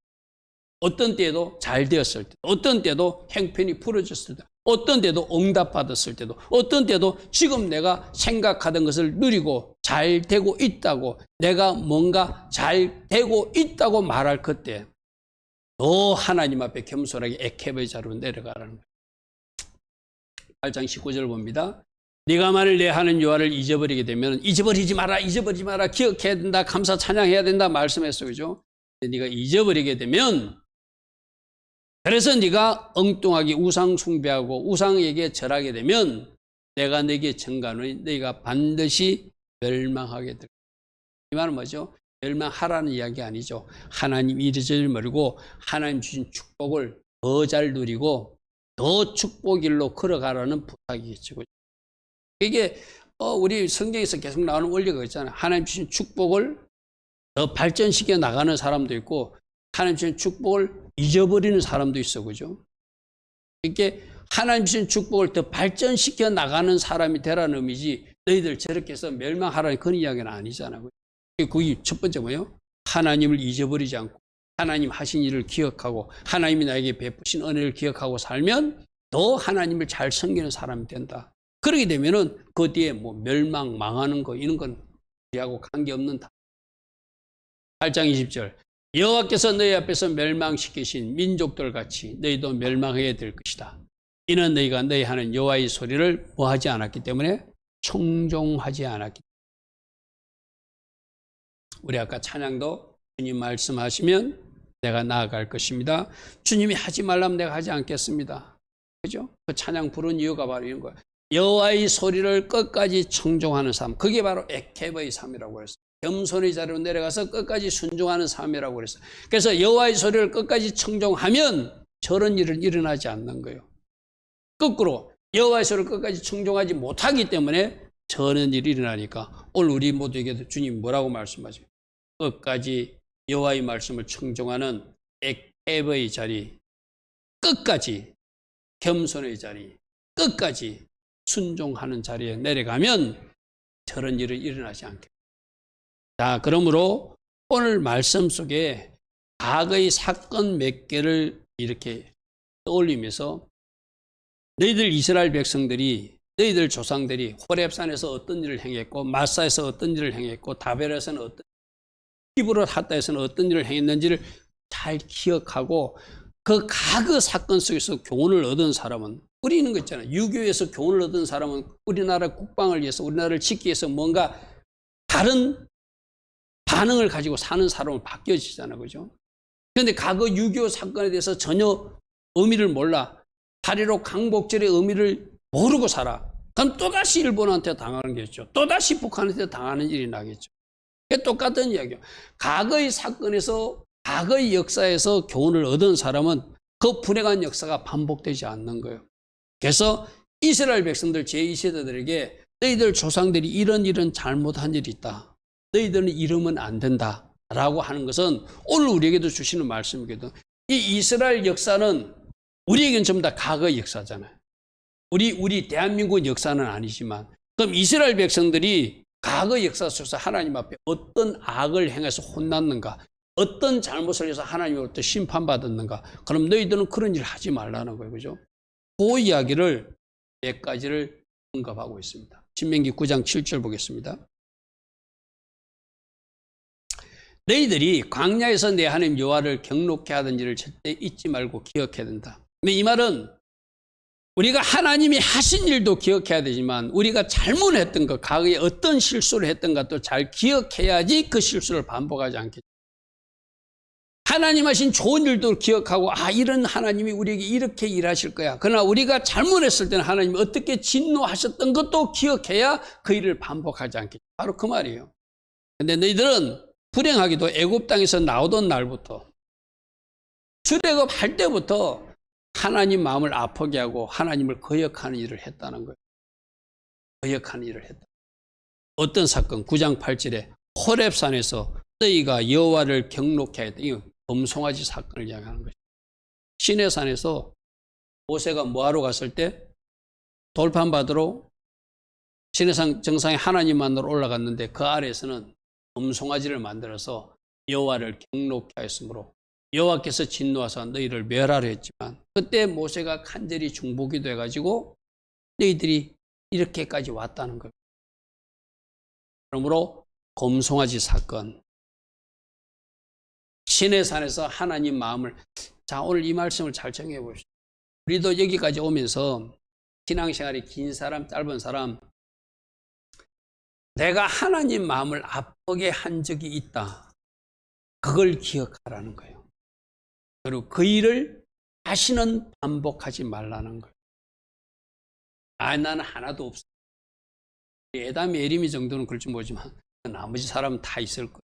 어떤 때에도 잘 되었을 때, 어떤 때도 행편이 풀어졌을 때, 어떤 때도 응답받았을 때도, 어떤 때도 지금 내가 생각하던 것을 누리고 잘 되고 있다고, 내가 뭔가 잘 되고 있다고 말할 그때 너 하나님 앞에 겸손하게 에케베 자로 내려가라는 거예요. 8장 19절 봅니다. 네가 만일 내 하나님 여호와를 잊어버리게 되면 잊어버리지 마라, 잊어버리지 마라, 기억해야 된다, 감사 찬양해야 된다 말씀했어요. 그죠? 네가 잊어버리게 되면, 그래서 네가 엉뚱하게 우상 숭배하고 우상에게 절하게 되면 내가 네게 증가하노니 네가 반드시 멸망하게 될. 이 말은 뭐죠? 멸망하라는 이야기 아니죠. 하나님 이르지를 모르고 하나님 주신 축복을 더 잘 누리고 더 축복일로 걸어가라는 부탁이겠죠. 이게 우리 성경에서 계속 나오는 원리가 있잖아요. 하나님 주신 축복을 더 발전시켜 나가는 사람도 있고 하나님 주신 축복을 잊어버리는 사람도 있어. 그죠? 이렇게 하나님 주신 축복을 더 발전시켜 나가는 사람이 되라는 의미지 너희들 저렇게 해서 멸망하라는 그런 이야기는 아니잖아요. 그게 첫 번째 뭐예요? 하나님을 잊어버리지 않고 하나님 하신 일을 기억하고 하나님이 나에게 베푸신 은혜를 기억하고 살면 더 하나님을 잘 섬기는 사람이 된다. 그러게 되면은 그 뒤에 뭐 멸망, 망하는 거 이런 건 우리하고 관계없는 다. 8장 20절. 여호와께서 너희 앞에서 멸망시키신 민족들 같이 너희도 멸망하게 될 것이다. 이는 너희가 너희 하는 여호와의 소리를 뭐하지 않았기 때문에 청종하지 않았기 때문에. 우리 아까 찬양도 주님 말씀하시면 내가 나아갈 것입니다. 주님이 하지 말라면 내가 하지 않겠습니다. 그죠? 그 찬양 부른 이유가 바로 이런 거예요. 여호와의 소리를 끝까지 청종하는 삶. 그게 바로 에케베의 삶이라고 했어요. 겸손의 자리로 내려가서 끝까지 순종하는 삶이라고 그랬어요. 그래서 여호와의 소리를 끝까지 청종하면 저런 일은 일어나지 않는 거예요. 거꾸로 여호와의 소리를 끝까지 청종하지 못하기 때문에 저런 일이 일어나니까 오늘 우리 모두에게도 주님 뭐라고 말씀하세요? 끝까지 여호와의 말씀을 청종하는 에케베의 자리, 끝까지 겸손의 자리, 끝까지 순종하는 자리에 내려가면 저런 일은 일어나지 않게. 자, 그러므로 오늘 말씀 속에 과거의 사건 몇 개를 이렇게 떠올리면서 너희들 이스라엘 백성들이, 너희들 조상들이 호렙산에서 어떤 일을 행했고 마사에서 어떤 일을 행했고 다벨에서는 어떤, 히브롯하다에서는 어떤 일을 행했는지를 잘 기억하고 그 과거 사건 속에서 교훈을 얻은 사람은, 우리 있는 거 있잖아요. 유교에서 교훈을 얻은 사람은 우리나라 국방을 위해서, 우리나라를 지키기 위해서 뭔가 다른 반응을 가지고 사는 사람으로 바뀌어지잖아요. 그죠? 그런데 과거 6.25 사건에 대해서 전혀 의미를 몰라. 8.15 강복절의 의미를 모르고 살아. 그럼 또다시 일본한테 당하는 거겠죠. 또다시 북한한테 당하는 일이 나겠죠. 똑같은 이야기예요. 과거의 사건에서, 과거의 역사에서 교훈을 얻은 사람은 그 불행한 역사가 반복되지 않는 거예요. 그래서 이스라엘 백성들 제2세대들에게 너희들 조상들이 이런 잘못한 일이 있다. 너희들은 이러면 안 된다. 라고 하는 것은 오늘 우리에게도 주시는 말씀이거든. 이 이스라엘 역사는 우리에게는 전부 다 과거의 역사잖아요. 우리 대한민국 역사는 아니지만, 그럼 이스라엘 백성들이 과거 역사 속에서 하나님 앞에 어떤 악을 행해서 혼났는가, 어떤 잘못을 해서 하나님으로부터 심판받았는가, 그럼 너희들은 그런 일을 하지 말라는 거예요. 그죠? 그 이야기를 몇 가지를 언급하고 있습니다. 신명기 9장 7절 보겠습니다. 너희들이 광야에서 내 하나님 여호와를 경록케 하던 일을 절대 잊지 말고 기억해야 된다. 이 말은 우리가 하나님이 하신 일도 기억해야 되지만 우리가 잘못했던 것, 과거에 어떤 실수를 했던 것도 잘 기억해야지 그 실수를 반복하지 않겠죠. 하나님 하신 좋은 일도 기억하고, 이런 하나님이 우리에게 이렇게 일하실 거야. 그러나 우리가 잘못했을 때는 하나님이 어떻게 진노하셨던 것도 기억해야 그 일을 반복하지 않겠죠. 바로 그 말이에요. 근데 너희들은 불행하게도 애굽 땅에서 나오던 날부터, 출애굽할 때부터 하나님 마음을 아프게 하고 하나님을 거역하는 일을 했다는 거예요. 거역하는 일을 했다. 어떤 사건? 9장 8절에 호렙산에서 너희가 여호와를 경록케 하였다. 이 범송아지 사건을 이야기하는 것이죠. 시내산에서 모세가 뭐하러 갔을 때 돌판 받으러 시내산 정상에 하나님 만나러 올라갔는데 그 아래에서는 범송아지를 만들어서 여호와를 경록케 하였으므로 여호와께서 진노하사 너희를 멸하려 했지만, 그때 모세가 간절히 중보기도 해가지고 너희들이 이렇게까지 왔다는 거예요. 그러므로 검송아지 사건, 시내산에서 하나님 마음을, 자, 오늘 이 말씀을 잘 정해 보십시오. 우리도 여기까지 오면서 신앙생활이 긴 사람 짧은 사람, 내가 하나님 마음을 아프게 한 적이 있다, 그걸 기억하라는 거예요. 그리고 그 일을 다시는 반복하지 말라는 거예요. 나는 하나도 없어. 에담 예림이 정도는 그럴지 모르지만 나머지 사람은 다 있을 거예요.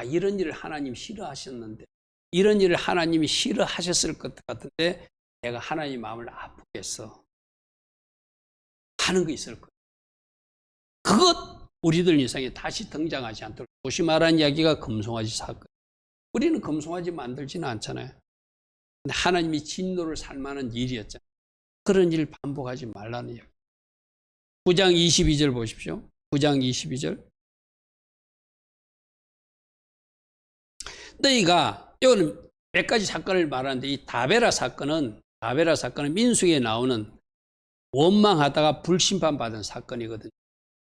이런 일을 하나님 싫어하셨는데, 이런 일을 하나님이 싫어하셨을 것 같은데 내가 하나님 마음을 아프게 했어 하는 거 있을 거예요. 그것 우리들 인생에 다시 등장하지 않도록 조심하라는 이야기가 금송아지 사건. 우리는 금송아지 만들지는 않잖아요. 근데 하나님이 진노를 살 만한 일이었잖아요. 그런 일 반복하지 말라는 이야기. 9장 22절 보십시오. 9장 22절. 너희가, 이거는 몇 가지 사건을 말하는데, 이 다베라 사건은 민수기에 나오는 원망하다가 불심판받은 사건이거든요.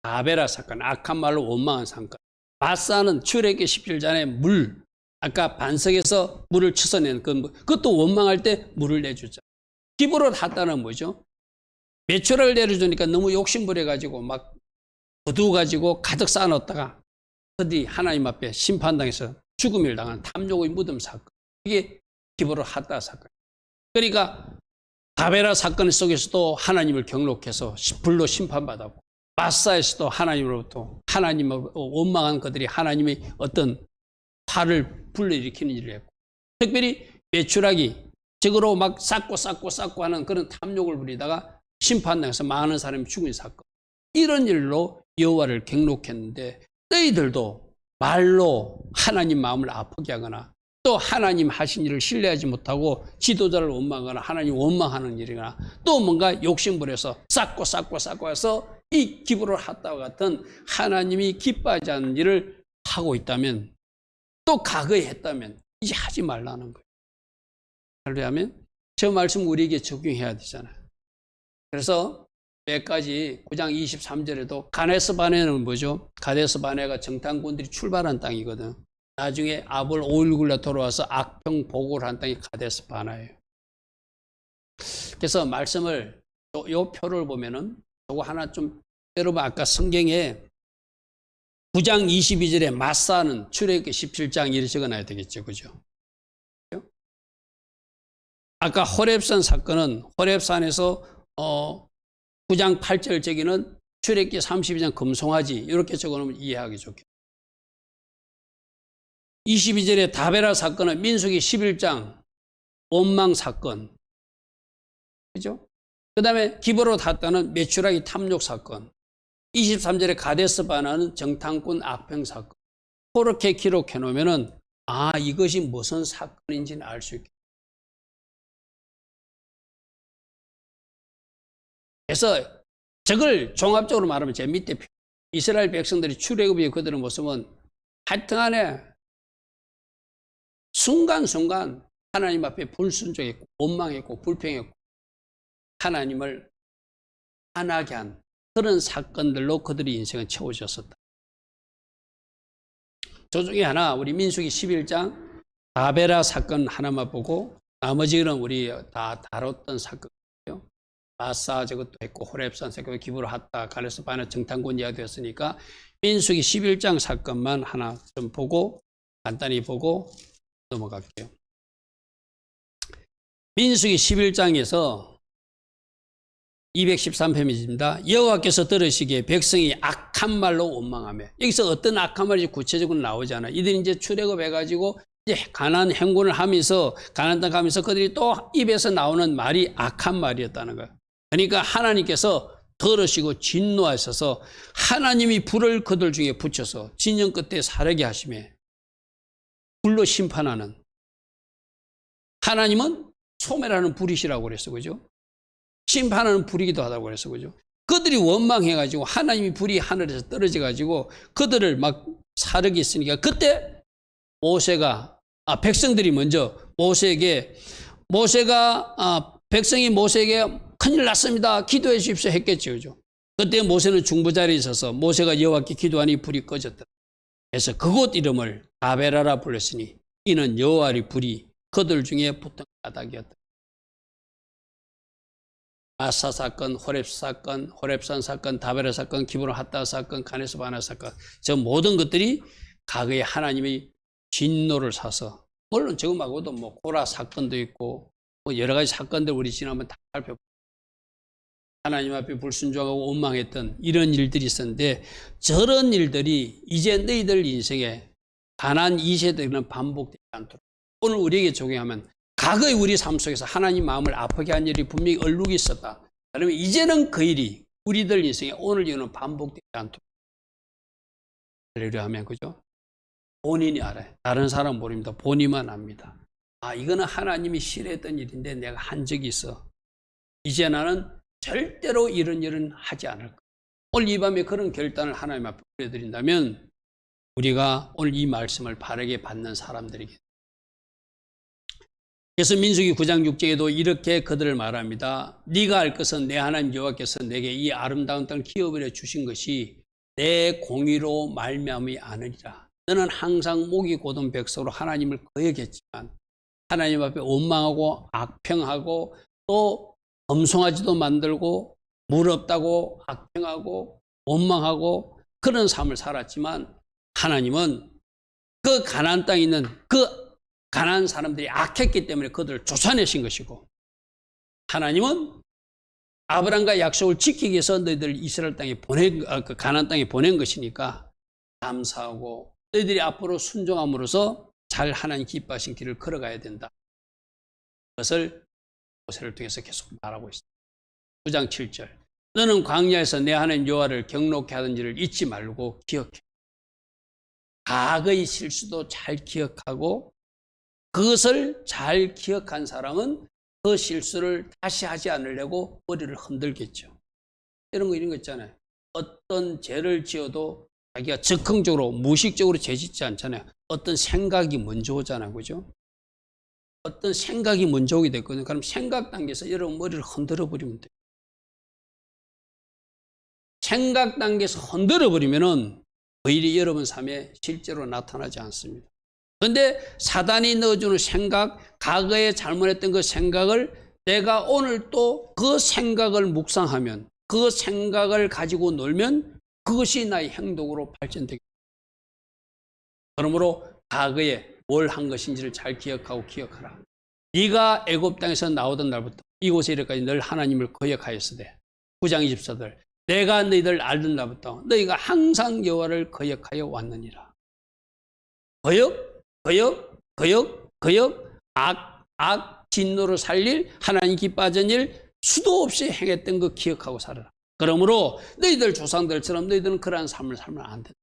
다베라 사건, 악한 말로 원망한 사건. 마사는 출애굽기 17장에 아까 반석에서 물을 쳐서낸 그것도 원망할 때 물을 내주자. 기브롯 하다는 뭐죠? 메추라를 내려주니까 너무 욕심부려가지고 막 거두어가지고 가득 쌓아놓다가 어디 하나님 앞에 심판당해서 죽음을 당하는 탐욕의 무덤 사건. 이게 기브롯 하다 사건. 그러니까 다베라 사건 속에서도 하나님을 경록해서 불로 심판받았고, 마사에서도 하나님으로부터 하나님을 원망한 그들이 하나님의 어떤 화를 불러일으키는 일을 했고, 특별히 메추라기 적으로 막 쌓고 하는 그런 탐욕을 부리다가 심판당해서 많은 사람이 죽은 사건, 이런 일로 여호와를 경록했는데, 너희들도 말로 하나님 마음을 아프게 하거나 또 하나님 하신 일을 신뢰하지 못하고 지도자를 원망하거나 하나님 원망하는 일이거나 또 뭔가 욕심부려서 쌓고 해서 이 기브롯 핫다와 같은 하나님이 기뻐하지 않는 일을 하고 있다면, 또 과거에 했다면 이제 하지 말라는 거예요. 그러려면 저 말씀 우리에게 적용해야 되잖아요. 그래서 몇 가지 9장 23절에도 가데스 바네는 뭐죠? 가데스 바네가 정탐꾼들이 출발한 땅이거든. 나중에 아볼 5.19로 돌아와서 악평 보고를 한 땅이 가데스 바네예요. 그래서 말씀을 요 표를 보면은 요거 하나 좀, 여러분 아까 성경에 9장 22절에 마사는 출애굽기 17장 이렇게 적어놔야 되겠죠. 그죠? 아까 호렙산 사건은 호렙산에서 9장 8절 저기는 출애굽기 32장 금송아지 이렇게 적어놓으면 이해하기 좋겠죠. 22절에 다베라 사건은 민수기 11장 원망 사건. 그죠? 그 다음에 기브로 탔다는 메추라기 탐욕 사건. 23절에 가데스 바나는 정탐꾼 악평 사건. 그렇게 기록해 놓으면은 이것이 무슨 사건인지는 알 수 있겠죠. 그래서 저걸 종합적으로 말하면 제 밑에 이스라엘 백성들이 출애굽에 그들의 모습은 하여튼간에 순간순간 하나님 앞에 불순종했고 원망했고 불평했고 하나님을 화나게 한 그런 사건들로 그들의 인생은 채워졌었다. 저 중에 하나 우리 민수기 11장 다베라 사건 하나만 보고 나머지는 우리 다 다뤘던 사건이에요. 마사 저것도 했고 호렙산 사건 기브로 핫다 가데스 바네 정탐꾼 이야기도 했으니까 민수기 11장 사건만 하나 좀 보고 간단히 보고 넘어갈게요. 민수기 11장에서 213페이지입니다. 여호와께서 들으시기에 백성이 악한 말로 원망하며 여기서 어떤 악한 말이 구체적으로 나오지 않아요. 이들이 이제 출애굽해가지고 이제 가나안 행군을 하면서 가나안 땅 가면서 그들이 또 입에서 나오는 말이 악한 말이었다는 거예요. 그러니까 하나님께서 들으시고 진노하셔서 하나님이 불을 그들 중에 붙여서 진영 끝에 사르게 하시며 불로 심판하는 하나님은 소멸하는 불이시라고 그랬어. 그죠? 심판하는 불이기도 하다고 그랬어. 그죠? 그들이 원망해가지고 하나님이 불이 하늘에서 떨어져가지고 그들을 막 사르게 했으니까 그때 백성들이 먼저 백성이 모세에게 큰일 났습니다. 기도해 주십시오 했겠죠. 그죠? 그때 모세는 중보자리에 있어서 모세가 여호와께 기도하니 불이 꺼졌다. 그래서 그곳 이름을 다베라라 불렀으니 이는 여호와의 불이 그들 중에 붙은 까닭이었다. 마사 사건, 호렙 사건, 호렙산 사건, 다베라 사건, 기브로 핫다 사건, 가데스 바네 사건 저 모든 것들이 과거에 하나님의 진노를 사서 물론 저거 말고도 뭐 고라 사건도 있고 뭐 여러 가지 사건들 우리 지나면 다 살펴보고 하나님 앞에 불순종하고 원망했던 이런 일들이 있었는데 저런 일들이 이제 너희들 인생에 가나안 2세대는 반복되지 않도록 오늘 우리에게 적용하면 과거의 우리 삶 속에서 하나님 마음을 아프게 한 일이 분명히 얼룩이 있었다. 그러면 이제는 그 일이 우리들 인생에 오늘 이후는 반복되지 않도록 하려고 하면 그죠? 본인이 알아요. 다른 사람 모릅니다. 본인만 압니다. 이거는 하나님이 싫어했던 일인데 내가 한 적이 있어. 이제 나는 절대로 이런 일은 하지 않을 거야. 오늘 이 밤에 그런 결단을 하나님 앞에 올려드린다면 우리가 오늘 이 말씀을 바르게 받는 사람들이겠습니다. 그래서 민수기 9장 6절에도 이렇게 그들을 말합니다. 네가 알 것은 내 하나님 여호와께서 내게 이 아름다운 땅을 기업으로 주신 것이 내 공의로 말미암이 아니라 너는 항상 목이 곧은 백성으로 하나님을 거역했지만 하나님 앞에 원망하고 악평하고 또 범송아지도 만들고 물 없다고 악평하고 원망하고 그런 삶을 살았지만 하나님은 그 가나안 땅에 있는 그 가나안 사람들이 악했기 때문에 그들을 쫓아내신 것이고 하나님은 아브라함과 약속을 지키기 위해서 너희들 이스라엘 땅에 그 가나안 땅에 보낸 것이니까 감사하고 너희들이 앞으로 순종함으로써 잘 하나님 기뻐하신 길을 걸어가야 된다. 그것을 모세를 통해서 계속 말하고 있습니다. 9장 7절 너는 광야에서 내 하나님 여호와를 경록케 하던 일을 잊지 말고 기억해. 과거의 실수도 잘 기억하고 그것을 잘 기억한 사람은 그 실수를 다시 하지 않으려고 머리를 흔들겠죠. 이런 거 있잖아요. 어떤 죄를 지어도 자기가 즉흥적으로 무의식적으로 죄짓지 않잖아요. 어떤 생각이 먼저 오잖아요. 그죠? 어떤 생각이 먼저 오게 됐거든요. 그럼 생각 단계에서 여러분 머리를 흔들어 버리면 돼요. 생각 단계에서 흔들어 버리면은 그 일이 여러분 삶에 실제로 나타나지 않습니다. 그런데 사단이 넣어주는 생각, 과거에 잘못했던 그 생각을 내가 오늘 또 그 생각을 묵상하면 그 생각을 가지고 놀면 그것이 나의 행동으로 발전되겠습니다. 그러므로 과거에 뭘 한 것인지를 잘 기억하라. 네가 애굽 땅에서 나오던 날부터 이곳에 이르기까지 늘 하나님을 거역하였으되 9장 24절 내가 너희들 알던 날부터 너희가 항상 여호와를 거역하여 왔느니라. 거역, 악, 진노로 살릴 하나님 기뻐하는 일 수도 없이 행했던 거 기억하고 살아라. 그러므로 너희들 조상들처럼 너희들은 그러한 삶을 살면 안 된다.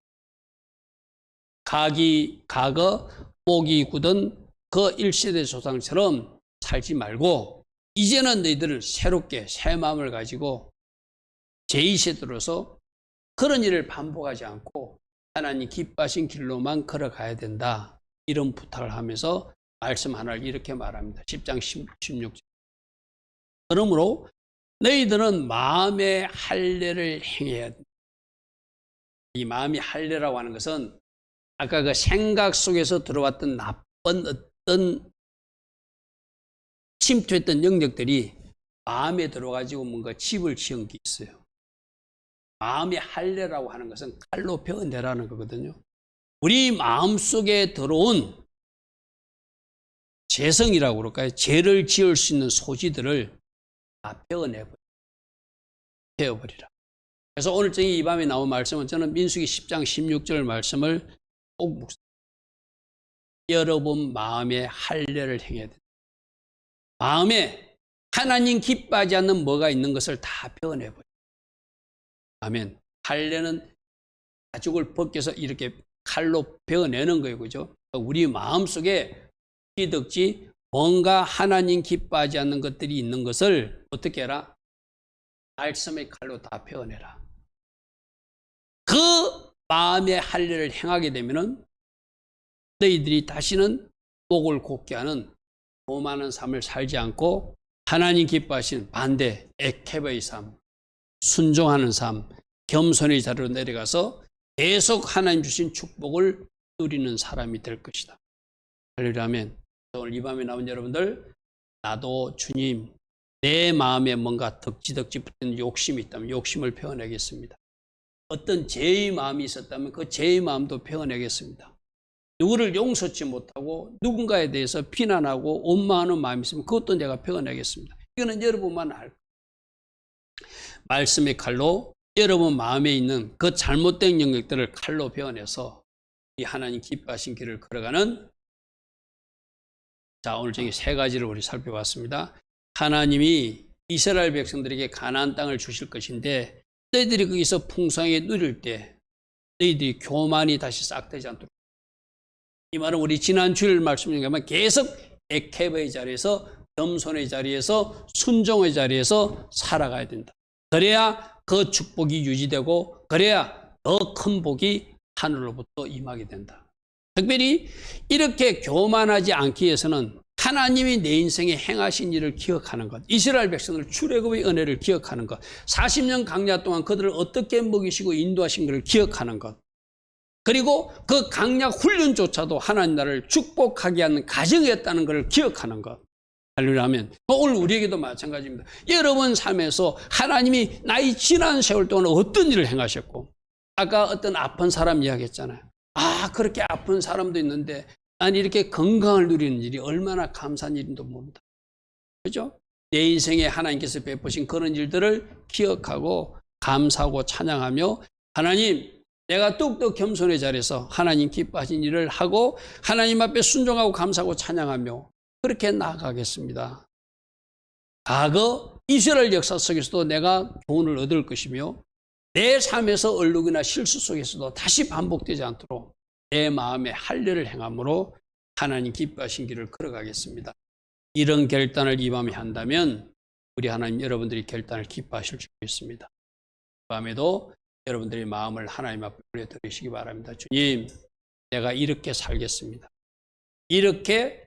과거 목이 굳은 그 1세대 조상처럼 살지 말고 이제는 너희들은 새롭게 새 마음을 가지고 제2세대로서 그런 일을 반복하지 않고 하나님 기뻐하신 길로만 걸어가야 된다. 이런 부탁을 하면서 말씀 하나를 이렇게 말합니다. 10장 16절. 그러므로 너희들은 마음의 할례를 행해야 된다. 이 마음이 할례라고 하는 것은 아까 그 생각 속에서 들어왔던 나쁜 어떤 침투했던 영역들이 마음에 들어가지고 뭔가 집을 지은 게 있어요. 마음의 할례라고 하는 것은 칼로 베어내라는 거거든요. 우리 마음속에 들어온 죄성이라고 그럴까요? 죄를 지을 수 있는 소지들을 다 베어버리라. 그래서 오늘 이 밤에 나온 말씀은 저는 민수기 10장 16절 말씀을 꼭 묵상합니다. 여러분 마음의 할례를 행해야 된다. 마음에 하나님 기뻐하지 않는 뭐가 있는 것을 다 베어내버려. 아멘. 할례는 가죽을 벗겨서 이렇게 칼로 베어내는 거예요. 그죠? 우리 마음속에 기득지 뭔가 하나님 기뻐하지 않는 것들이 있는 것을 어떻게 해라? 말씀의 칼로 다 베어내라. 그 마음의 할례를 행하게 되면은 너희들이 다시는 목을 곧게 하는 교만한 삶을 살지 않고 하나님 기뻐하시는 반대 에케바의 삶, 순종하는 삶, 겸손의 자리로 내려가서 계속 하나님 주신 축복을 누리는 사람이 될 것이다. 할렐루야. 오늘 이 밤에 나온 여러분들, 나도 주님 내 마음에 뭔가 덕지덕지 붙는 욕심이 있다면 욕심을 베어내겠습니다. 어떤 죄의 마음이 있었다면 그 죄의 마음도 베어내겠습니다. 누구를 용서치 못하고 누군가에 대해서 비난하고 원망하는 마음이 있으면 그것도 내가 베어내겠습니다. 이거는 여러분만 알 거예요. 말씀의 칼로 여러분 마음에 있는 그 잘못된 영역들을 칼로 베어내서 이 하나님 기뻐하신 길을 걸어가는, 자, 오늘 저기 세 가지를 우리 살펴봤습니다. 하나님이 이스라엘 백성들에게 가나안 땅을 주실 것인데 너희들이 거기서 풍성하게 누릴 때 너희들이 교만이 다시 싹 되지 않도록, 이 말은 우리 지난 주일 말씀에 가면 계속 에케바의 자리에서, 겸손의 자리에서, 순종의 자리에서 살아가야 된다. 그래야 그 축복이 유지되고 그래야 더 큰 복이 하늘로부터 임하게 된다. 특별히 이렇게 교만하지 않기 위해서는 하나님이 내 인생에 행하신 일을 기억하는 것, 이스라엘 백성들 출애굽의 은혜를 기억하는 것, 40년 강야 동안 그들을 어떻게 먹이시고 인도하신 것을 기억하는 것, 그리고 그 강약 훈련조차도 하나님 나라를 축복하게 하는 가정이었다는 것을 기억하는 것. 할렐루야 하면 오늘 우리에게도 마찬가지입니다. 여러분 삶에서 하나님이 나이 지난 세월 동안 어떤 일을 행하셨고, 아까 어떤 아픈 사람 이야기했잖아요. 아, 그렇게 아픈 사람도 있는데 난 이렇게 건강을 누리는 일이 얼마나 감사한 일인도 모른다. 그죠? 내 인생에 하나님께서 베푸신 그런 일들을 기억하고 감사하고 찬양하며, 하나님, 내가 뚝뚝 겸손의 자리에서 하나님 기뻐하신 일을 하고 하나님 앞에 순종하고 감사하고 찬양하며 그렇게 나아가겠습니다. 과거 이스라엘 역사 속에서도 내가 교훈을 얻을 것이며 내 삶에서 얼룩이나 실수 속에서도 다시 반복되지 않도록 내 마음에 할례를 행함으로 하나님 기뻐하신 길을 걸어가겠습니다. 이런 결단을 이 밤에 한다면 우리 하나님 여러분들이 결단을 기뻐하실 줄 믿습니다. 이 밤에도 여러분들의 마음을 하나님 앞에 올려드리시기 바랍니다. 주님, 내가 이렇게 살겠습니다. 이렇게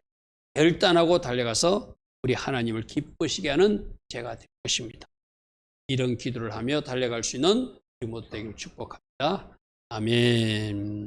결단하고 달려가서 우리 하나님을 기쁘시게 하는 제가 될 것입니다. 이런 기도를 하며 달려갈 수 있는 우리 모두 되기를 축복합니다. 아멘.